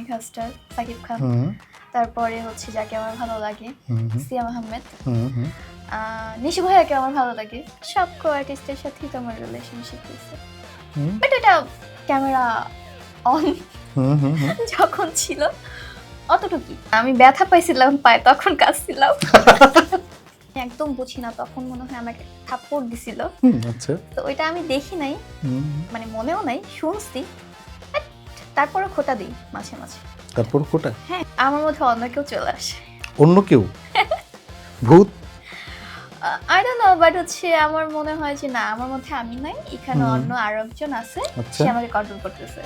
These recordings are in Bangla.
মেগাস্টার সাকিব খান, হুম তারপরে হচ্ছে যাকে আমার ভালো লাগে হুম সিয়াম আহমেদ, হুম হুম। নিশু ভাইয়াকে আমার ভালো লাগে। সব কো আর্টিস্টের সাথেই তো আমার রিলেশনশিপ হয়েছে, হুম বাট এটা ক্যামেরা অন হুম হুম হুম। যখন ছিল অতটুকুই। আমি ব্যথা পাইছিলাম পায়ে, তখন কাঁদছিলাম। একদম বুঝি না, তখন মনে হয় আমাকে থাপ্পড় দিছিল। আচ্ছা। তো ওইটা আমি দেখি নাই, হুম। মানে মনেও নাই, শুনছি। But তারপরে খোটা দিই মাঝে মাঝে। তারপর কোটা হ্যাঁ, আমার মধ্যে অন্য কেউ চলে আসে। অন্য কেউ ভূত। আই ডোন্ট নো, বাট হচ্ছে আমার মনে হয় যে না, আমার মধ্যে আমি নাই, এখানে হুম। অন্য আরো একজন আছে, আচ্ছা। সে আমাকে কন্ট্রোল করতেছে।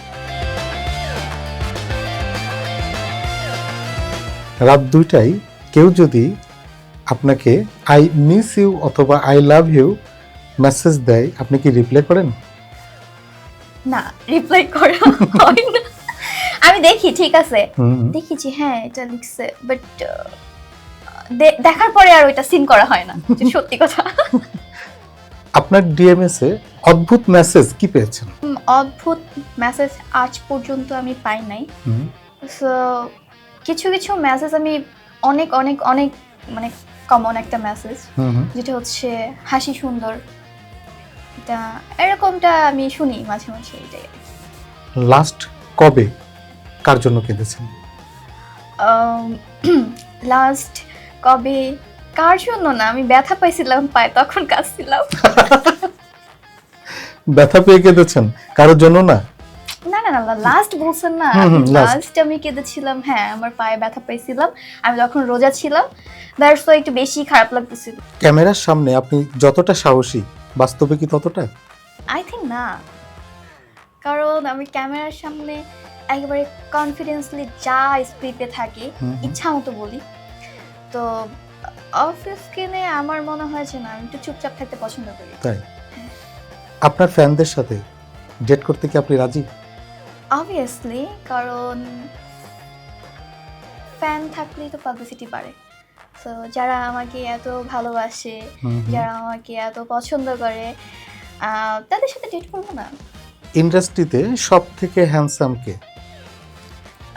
রাত 2টায় কেউ যদি আপনাকে আই মিস ইউ অথবা আই লাভ ইউ মেসেজ দেয়, আপনি কি রিপ্লাই করেন? না, রিপ্লাই করা হয় না। আমি দেখি, ঠিক আছে, হুম। দেখি যে হ্যাঁ এটা লিখছে, বাট দেখার পরে আর ওইটা সিন করা হয় না, যে সত্যি কথা। আপনার ডিএমএস এ অদ্ভুত মেসেজ কি পেয়েছেন? অদ্ভুত মেসেজ আজ পর্যন্ত আমি পাই নাই। হুম সো কিছু কিছু মেসেজ আমি অনেক অনেক অনেক মানে কমন একটা মেসেজ, হুম হুম। যেটা হচ্ছে হাসি সুন্দর, এটা এরকমটা আমি শুনি মাঝে মাঝে, এটাই। লাস্ট কবে কার জন্য কেঁদেছেন? লাস্ট কবে কার জন্য না, আমি ব্যথা পাইছিলাম পায়ে, তখন কাঁদছিলাম। ব্যথা পেয়ে কেঁদেছেন, কারোর জন্য না? না না না, লাস্ট বলছেন না, last। লাস্ট আমি কেঁদেছিলাম, হ্যাঁ আমার পায়ে ব্যথা পাইছিলাম, আমি যখন রোজা ছিলাম, দ্যাটস ওয়াই একটু বেশি খারাপ লাগতেছিল। ক্যামেরার সামনে আপনি যতটা সাহসী, বাস্তবে কি ততটা? আই থিঙ্ক না, কারণ আমি ক্যামেরার সামনে একেবারে কনফিডেন্সলি যা স্পিডে থাকি, হুম। ইচ্ছা মতো বলি। তো অফিস কিনে আমার মনে হয় যে না, আমি একটু চুপচাপ থাকতে পছন্দ করি। তাই? আপনার ফ্যানদের সাথে ডেট করতে কি আপনি রাজি? অবভিয়াসলি, কারণ ফ্যান থাকলেই তো পাবলিসিটি বাড়ে। সো যারা আমাকে এত ভালোবাসে, হুম হুম। যারা আমাকে এত পছন্দ করে, তাদের সাথে ডেট করবো না? ইন্ডাস্ট্রিতে সব থেকে হ্যান্ডসাম কে?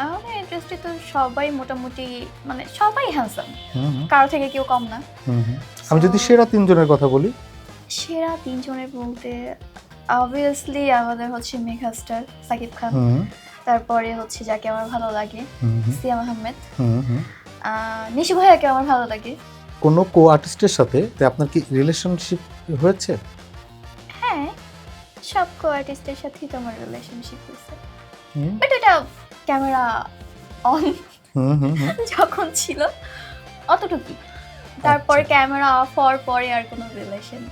আমাদের ইন্ডাস্ট্রি তো সবাই মোটামুটি, মানে সবাই হ্যান্ডসাম, হুম হুম। কারো থেকে কেউ কম না। হুম হুম। আমি যদি সেরা 3জনের কথা বলি? সেরা 3 জনের বলতে অবভিয়াসলি আমাদের হচ্ছে মেগাস্টার সাকিব খান, হুম তারপরে হচ্ছে যাকে আমার ভালো লাগে হুম হুম। সিয়াম আহমেদ, হুম হুম। নিশু ভাইয়াকে আমার ভালো লাগে। কোনো কো আর্টিস্টের সাথে আপনার কি রিলেশনশিপ হয়েছে? হ্যাঁ, সব কো আর্টিস্টের সাথেই তো আমার রিলেশনশিপ হয়েছে, হুম বাট এটা ক্যামেরা অন হুম হুম হুম। যখন ছিল অতটুকুই। তারপরে আচ্ছা। ক্যামেরা অফ হওয়ার পরে আর কোনো রিলেশন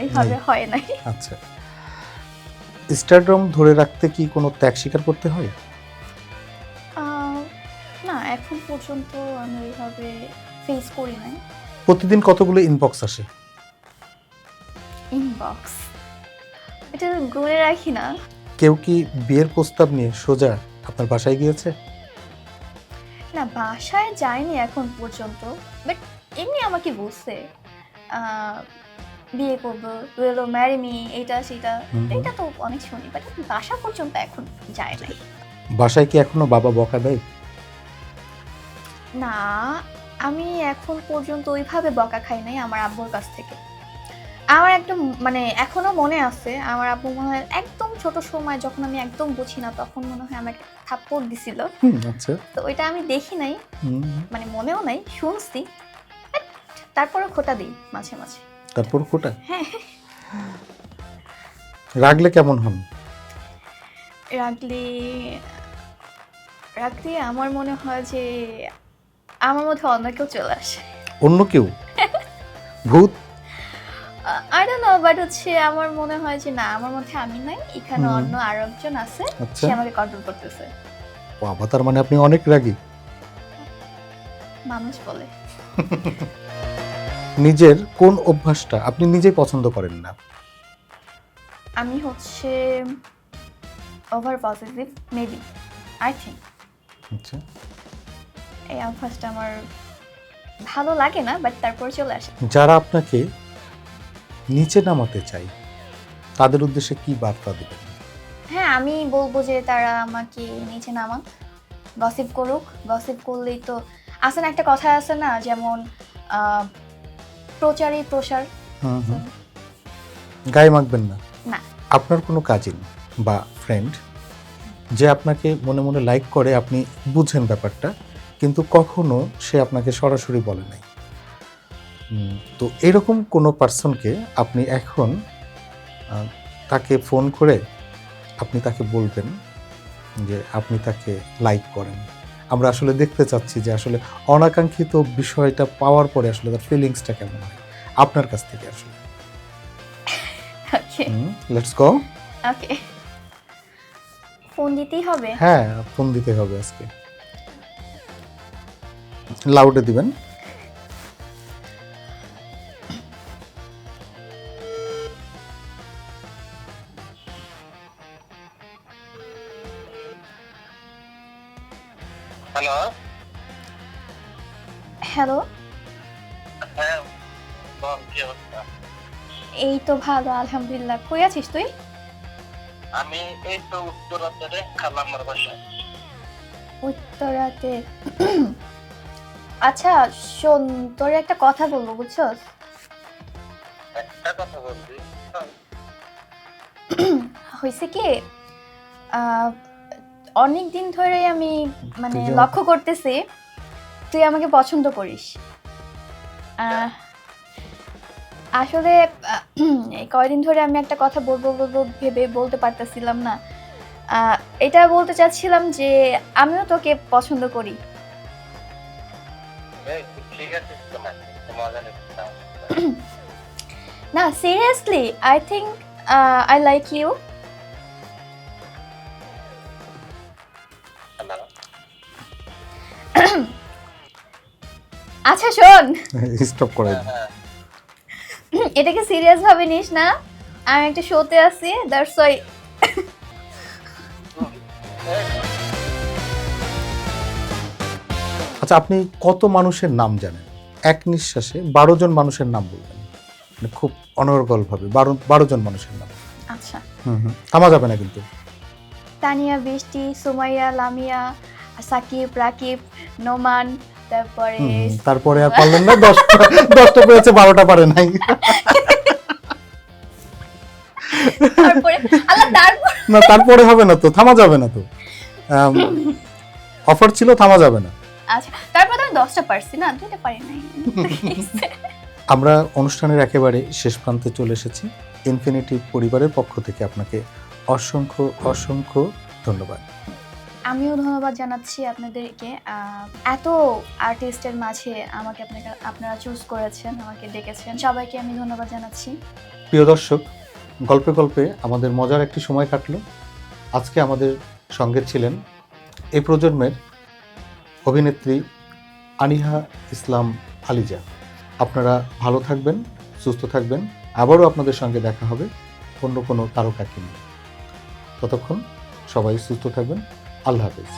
এইভাবে নেই। হয় নাই। আচ্ছা। স্টারডম ধরে রাখতে কি কোনো ত্যাগ স্বীকার করতে হয়? আহ, না, এখন পর্যন্ত আমি ওইভাবে ফেস করি নাই। প্রতিদিন কতগুলো ইনবক্স আসে? ইনবক্স এটা গুনে রাখি না। কেউ কি বিয়ের প্রস্তাব নিয়ে সোজা আপনার বাসায় গিয়েছে? না, বাসায় যায়নি এখন পর্যন্ত, বাট এমনি আমাকে বলছে বিয়ে করবো, উইল ম্যারি মি, এটা সেটা, হুম। এটা তো অনেক শুনি, বাট বাসা পর্যন্ত এখন যায় নাই। বাসায় কি এখনো বাবা বকা দেয়? না, আমি এখন পর্যন্ত ওইভাবে বকা খাই নাই আমার আব্বুর কাছ থেকে। আমার একদম মানে এখনো মনে আছে, আমার আব্বু মনে হয় একদম ছোট সময়, যখন আমি একদম বুঝি না, তখন মনে হয় আমাকে থাপ্পড় দিছিল। আচ্ছা। তো ওইটা আমি দেখি নাই, হুম। মানে মনেও নাই, শুনছি। But তারপরে খোটা দিই মাঝে মাঝে। তারপর কোটা হ্যাঁ, রাগলে কেমন হন? রাগলে রাগলে আমার মনে হয় যে আমার মধ্যে অন্য কেউ চলে আসে। অন্য কেউ ভূত? আই ডোন্ট নো, বাট হচ্ছে আমার মনে হয় যে না, আমার মধ্যে আমি নাই, এখানে হুম। অন্য আরো একজন আছে, আচ্ছা। সে আমাকে কন্ট্রোল করতেছে। বাবা, তার মানে আপনি অনেক রাগী। মানুষ বলে। নিজের কোন অভ্যাসটা আপনি নিজেই পছন্দ করেন না? আমি হচ্ছে over positive, maybe, I think. আচ্ছা। এই অভ্যাসটা আমার ভালো লাগে না, বাট তারপর চলে আসে। যারা আপনাকে নিচে নামাতে চায়, তাদের উদ্দেশ্যে কি বার্তা দেবেন? হ্যাঁ, আমি বলবো যে তারা আমাকে নিচে নামান, গসিপ করুক, গসিপ করলেই তো আছে না, একটা কথা আছে না, যেমন প্রচারই প্রসার। হুম হুম। গায়ে মাখবেন না। না। আপনার কোনো কাজিন বা ফ্রেন্ড যে আপনাকে মনে মনে লাইক করে, আপনি বুঝেন ব্যাপারটা, কিন্তু কখনো সে আপনাকে সরাসরি বলে নাই। তো এরকম কোনো পার্সনকে আপনি এখন তাকে ফোন করে আপনি তাকে বলবেন যে আপনি তাকে লাইক করেন। আমরা আসলে দেখতে চাচ্ছি যে আসলে অনাকাঙ্ক্ষিত বিষয়টা পাওয়ার পরে আসলে তার ফিলিংসটা কেমন হয় আপনার কাছ থেকে আসলে। Okay let's go. Okay, phone দিতেই হবে। হ্যাঁ, ফোন দিতে হবে আজকে। লাউডে দিবেন। হ্যালো। হ্যালো, হ্যাঁ বল, কি অবস্থা? এই তো ভালো আলহামদুলিল্লাহ। কই আছিস তুই? আমি এই তো উত্তরাতে খালাম্মার বাসায়। উত্তরাতে। আচ্ছা শোন, তোর একটা কথা বলবো, বুঝছস? একটা কথা বলছি। হয়েছে কি, অনেক দিন ধরে আমি মানে তুই যে লক্ষ্য করতেছি তুই আমাকে পছন্দ করিস। আসলে এই কয়দিন ধরে আমি একটা কথা বলবো বলবো ভেবে বলতে পারতেছিলাম না। এটা বলতে চাচ্ছিলাম যে আমিও তোকে পছন্দ করি। এই, ঠিক আছে তো না, মজা নিচ্ছি না। না seriously, I think I like you. Hello. আচ্ছা শোন, স্টপ করে দিন। হ্যাঁ, এটাকে সিরিয়াস ভাবে নিস না, আমি একটা শোতে আছি, দ্যাটস ওয়াই। আচ্ছা, আপনি কত মানুষের নাম জানেন? এক নিঃশ্বাসে 12 জন মানুষের নাম বলবেন, মানে খুব অনর্গলভাবে 12 জন মানুষের নাম। আচ্ছা, থামা যাবে না কিন্তু। তানিয়া, বৃষ্টি, সুমাইয়া, লামিয়া, সাকিব, রাকিব, নোমান, তারপরে তারপরে আর পারলেন না, 10টা পেয়েছে, 12টা পারে নাই। তারপরে আল্লাহ, তারপর না, তারপরে হবে না তো, থামা যাবে না তো। অফার ছিল, থামা যাবে না। আচ্ছা, তারপর আমি 10টা পারছি না, 2টা পারি নাই। আমরা অনুষ্ঠানের একেবারে শেষ প্রান্তে চলে এসেছি। ইনফিনিটি পরিবারের পক্ষ থেকে আপনাকে অসংখ্য অসংখ্য ধন্যবাদ। আমিও ধন্যবাদ জানাচ্ছি আপনাদেরকে, এত আর্টিস্টের মাঝে আমাকে আপনারা চুজ করেছেন, আমাকে ডেকেছেন, সবাইকে আমি ধন্যবাদ জানাচ্ছি। প্রিয় দর্শক, গল্পে গল্পে আমাদের মজার একটি সময় কাটলো। আজকে আমাদের সঙ্গে ছিলেন এই প্রজন্মের অভিনেত্রী আনিহা ইসলাম আলিজা। আপনারা ভালো থাকবেন, সুস্থ থাকবেন। আবারও আপনাদের সঙ্গে দেখা হবে অন্য কোনো তারকাকে নিয়ে। ততক্ষণ সবাই সুস্থ থাকবেন। আল্লাহ হাফেজ।